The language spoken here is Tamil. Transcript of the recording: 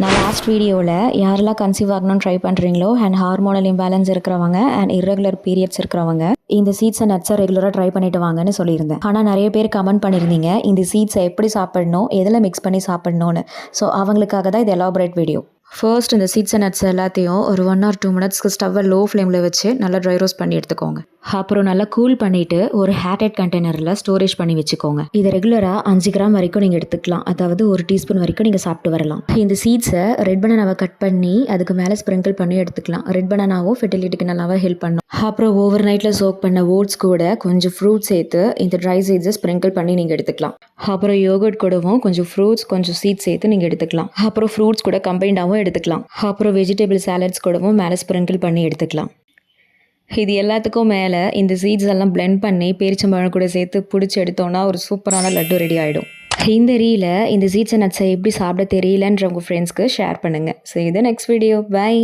நான் லாஸ்ட் வீடியோவில் யாரெல்லாம் கன்சீவ் ஆகணும்னு ட்ரை பண்ணுறீங்களோ அண்ட் ஹார்மோனல் இம்பேலன்ஸ் இருக்கிறவங்க அண்ட் இர்ரெகுலர் பீரியட்ஸ் இருக்கிறவங்க இந்த சீட்ஸ் அண்ட் நட்ஸை ரெகுலராக ட்ரை பண்ணிட்டு வாங்கன்னு சொல்லியிருந்தேன். ஆனால் நிறைய பேர் கமெண்ட் பண்ணியிருந்தீங்க இந்த சீட்ஸை எப்படி சாப்பிடணும், எதில் மிக்ஸ் பண்ணி சாப்பிடணும்னு. ஸோ அவங்களுக்காக தான் இது எலாபரேட் வீடியோ. ஃபர்ஸ்ட் இந்த சீட்ஸ் அண்ட் நட்ஸ் எல்லாத்தையும் ஒரு 1 or 2 மினிட்ஸ்க்கு ஸ்டவ்வை லோ ஃப்ளேமில் வச்சு நல்லா ட்ரை ரோஸ்ட் பண்ணி எடுத்துக்கோங்க. அப்புறம் நல்லா கூல் பண்ணிவிட்டு ஒரு ஹேர்டைட் கண்டெய்னரில் ஸ்டோரேஜ் பண்ணி வச்சுக்கோங்க. இதை ரெகுலராக 5 கிராம் வரைக்கும் நீங்கள் எடுத்துக்கலாம், அதாவது 1 டீஸ்பூன் வரைக்கும் நீங்கள் சாப்பிட்டு வரலாம். இந்த சீட்ஸை ரெட் பனானாவை கட் பண்ணி அதுக்கு மேலே ஸ்ப்ரிங்கிள் பண்ணி எடுத்துக்கலாம். ரெட் பனானாவும் ஃபெர்டிலிட்டிக்கு நல்லாவே ஹெல்ப் பண்ணும். அப்புறம் ஓவர் நைட்டில் சோக் பண்ண ஓட்ஸ் கூட கொஞ்சம் ஃப்ரூட்ஸ் சேர்த்து இந்த ட்ரை சீட்ஸை ஸ்ப்ரிங்கிள் பண்ணி நீங்கள் எடுத்துக்கலாம். அப்புறம் யோகர்ட் கூடவும் கொஞ்சம் ஃப்ரூட்ஸ் கொஞ்சம் சீட்ஸ் சேர்த்து நீங்கள் எடுத்துக்கலாம். அப்புறம் ஃப்ரூட்ஸ் கூட கம்பைண்டாகவும் எடுத்துக்கலாம். அப்புறம் வெஜிடபிள் சாலட்ஸ் கூடவும் மேலே ஸ்ப்ரிங்கிள் பண்ணி எடுத்துக்கலாம். இது எல்லாத்துக்கும் மேலே இந்த சீட்ஸ் எல்லாம் பிளெண்ட் பண்ணி பேரிச்சம்பழம் கூட சேர்த்து பிடிச்சி எடுத்தோன்னா ஒரு சூப்பரான லட்டு ரெடி ஆகிடும். இந்த ரீல இந்த சீட்ஸ் அண்ட் நட்ஸை எப்படி சாப்பிட தெரியலன்ற உங்கள் ஃப்ரெண்ட்ஸ்க்கு ஷேர் பண்ணுங்கள். ஸோ இது நெக்ஸ்ட் வீடியோ. பை.